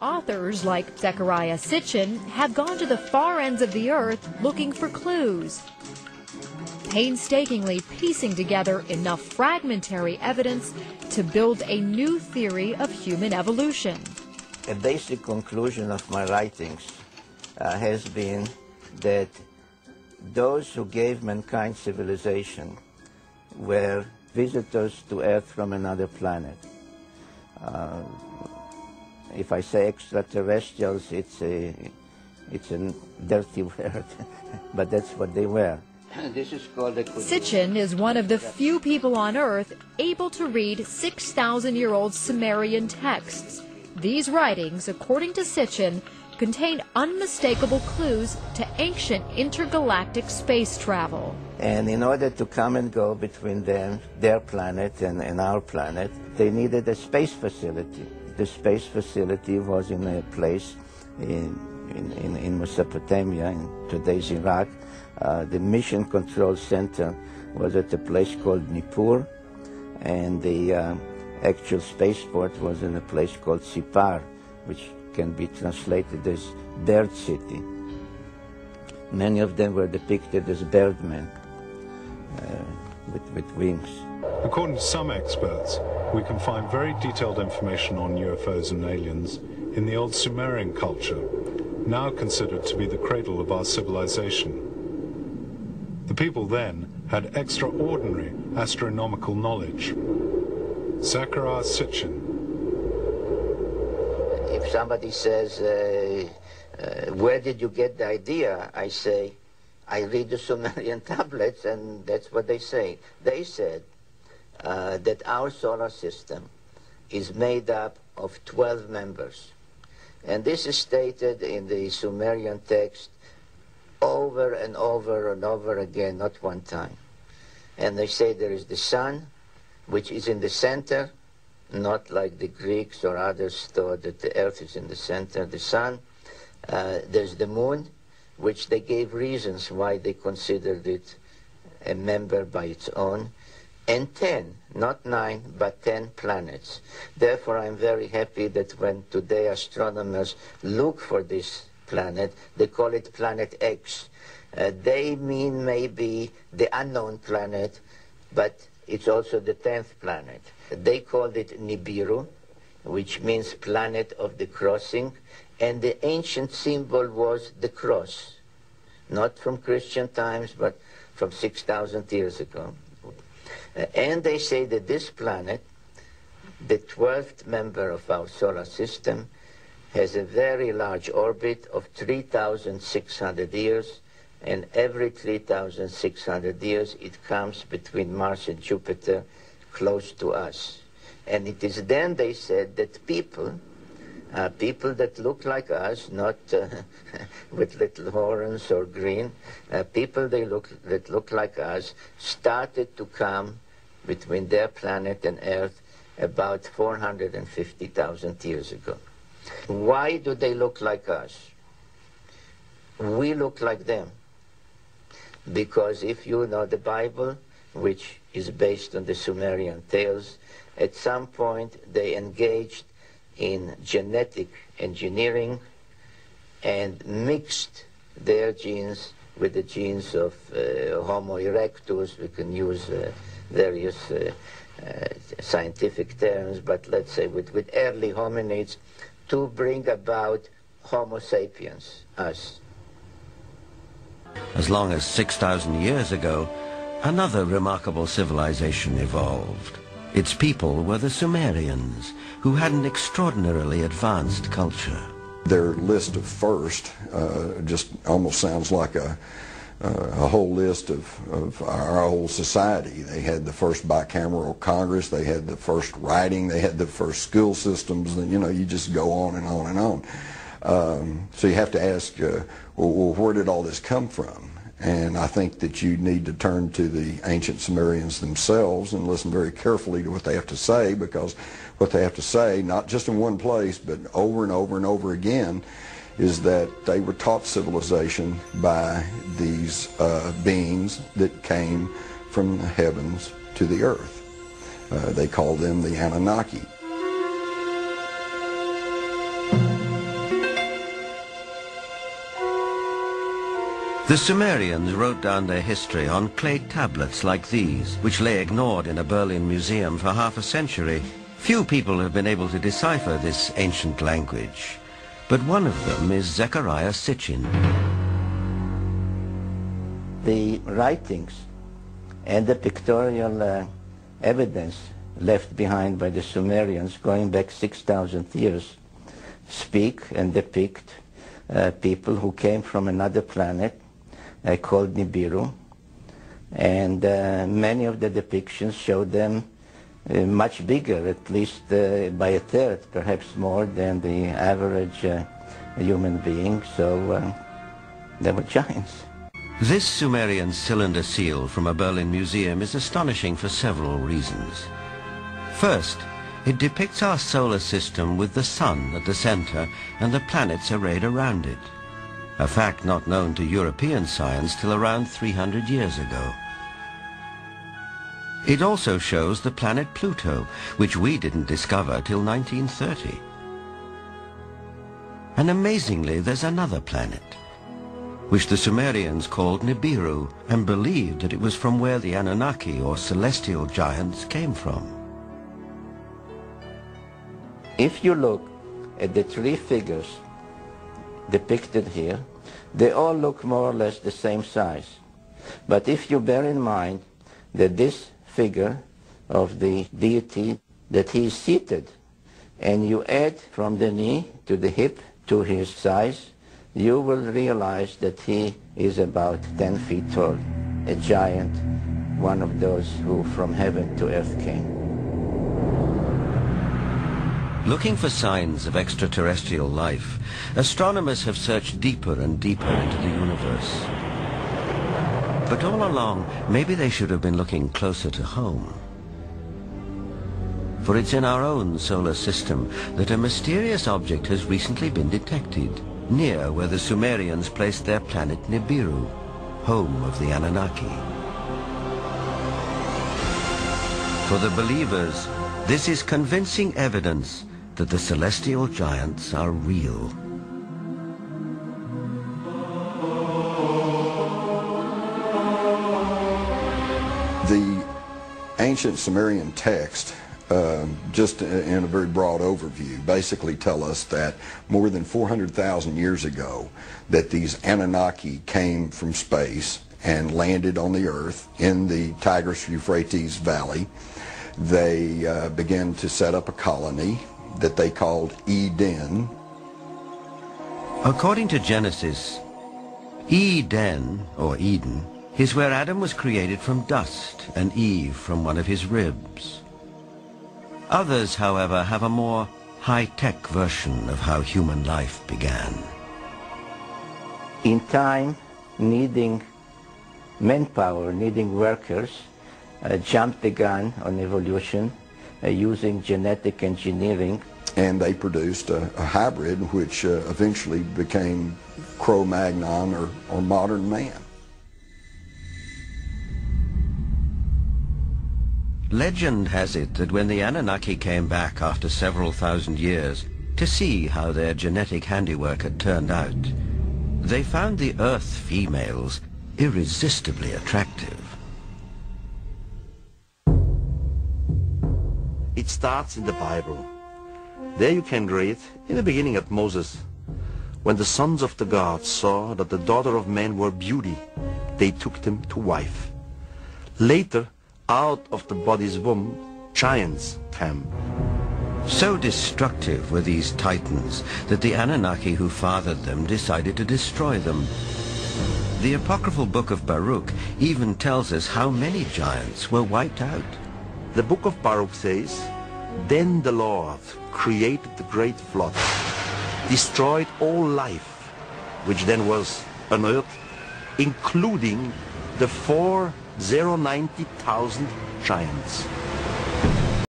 Authors like Zechariah Sitchin have gone to the far ends of the earth looking for clues, painstakingly piecing together enough fragmentary evidence to build a new theory of human evolution. A basic conclusion of my writings has been that those who gave mankind civilization were visitors to Earth from another planet. If I say extraterrestrials, it's a dirty word, but that's what they were. This is called a Sitchin is one of the few people on Earth able to read 6,000-year-old Sumerian texts. These writings, according to Sitchin, contain unmistakable clues to ancient intergalactic space travel. And in order to come and go between them, their planet and our planet, they needed a space facility. The space facility was in a place in Mesopotamia, in today's Iraq. The mission control center was at a place called Nibiru, and the actual spaceport was in a place called Sipar, which can be translated as Bird City. Many of them were depicted as birdmen with wings. According to some experts, we can find very detailed information on UFOs and aliens in the old Sumerian culture, now considered to be the cradle of our civilization. The people then had extraordinary astronomical knowledge. Zechariah Sitchin. If somebody says, where did you get the idea? I say, I read the Sumerian tablets, and that's what they say. They said that our solar system is made up of 12 members. And this is stated in the Sumerian text over and over and over again, not one time. And they say there is the sun, which is in the center, not like the Greeks or others thought that the earth is in the center. The sun, there's the moon, which they gave reasons why they considered it a member by its own, and 10, not 9, but 10 planets. Therefore, I'm very happy that when today astronomers look for this planet, they call it Planet X. They mean maybe the unknown planet, but it's also the 10th planet. They called it Nibiru, which means planet of the crossing, and the ancient symbol was the cross, not from Christian times, but from 6,000 years ago. And they say that this planet, the 12th member of our solar system, has a very large orbit of 3,600 years, and every 3,600 years it comes between Mars and Jupiter, close to us. And it is then, they said, that people that look like us, not with little horns or green, people that look like us, started to come between their planet and Earth about 450,000 years ago. Why do they look like us? We look like them. Because if you know the Bible, which is based on the Sumerian tales, at some point they engaged in genetic engineering and mixed their genes with the genes of Homo erectus. We can use various scientific terms, but let's say with early hominids, to bring about Homo sapiens, us. As long as 6,000 years ago, another remarkable civilization evolved. Its people were the Sumerians, who had an extraordinarily advanced culture. Their list of first just almost sounds like a whole list of our whole society. They had the first bicameral Congress, they had the first writing, they had the first school systems, and you just go on and on and on. So you have to ask, well, where did all this come from? And I think that you need to turn to the ancient Sumerians themselves and listen very carefully to what they have to say, because what they have to say, not just in one place, but over and over and over again, is that they were taught civilization by these beings that came from the heavens to the earth. They called them the Anunnaki. The Sumerians wrote down their history on clay tablets like these, which lay ignored in a Berlin museum for half a century. Few people have been able to decipher this ancient language, but one of them is Zechariah Sitchin. The writings and the pictorial evidence left behind by the Sumerians going back 6,000 years speak and depict people who came from another planet called Nibiru, and many of the depictions show them much bigger, at least by a third, perhaps more than the average human being, so they were giants. This Sumerian cylinder seal from a Berlin museum is astonishing for several reasons. First, it depicts our solar system with the sun at the center and the planets arrayed around it, a fact not known to European science till around 300 years ago. It also shows the planet Pluto, which we didn't discover till 1930. And amazingly, there's another planet, which the Sumerians called Nibiru, and believed that it was from where the Anunnaki, or celestial giants, came from. If you look at the three figures depicted here, they all look more or less the same size. But if you bear in mind that this figure of the deity, that he is seated, and you add from the knee to the hip to his size, you will realize that he is about 10 feet tall, a giant, one of those who from heaven to earth came. Looking for signs of extraterrestrial life, astronomers have searched deeper and deeper into the universe. But all along, maybe they should have been looking closer to home. For it's in our own solar system that a mysterious object has recently been detected, near where the Sumerians placed their planet Nibiru, home of the Anunnaki. For the believers, this is convincing evidence that the celestial giants are real. The ancient Sumerian text, just in a very broad overview, basically tell us that more than 400,000 years ago that these Anunnaki came from space and landed on the earth in the Tigris-Euphrates Valley. They began to set up a colony that they called Eden. According to Genesis, Eden, or Eden, is where Adam was created from dust and Eve from one of his ribs. Others, however, have a more high-tech version of how human life began. In time, needing manpower, needing workers, jumped the gun on evolution using genetic engineering. And they produced a hybrid which eventually became Cro-Magnon or modern man. Legend has it that when the Anunnaki came back after several thousand years to see how their genetic handiwork had turned out, they found the Earth females irresistibly attractive. It starts in the Bible. There you can read, in the beginning at Moses, when the sons of the gods saw that the daughter of men were beauty, they took them to wife. Later, out of the body's womb, giants came. So destructive were these titans that the Anunnaki who fathered them decided to destroy them. The apocryphal book of Baruch even tells us how many giants were wiped out. The book of Baruch says, "Then the Lord created the great flood, destroyed all life, which then was on earth, including the 490,000 giants."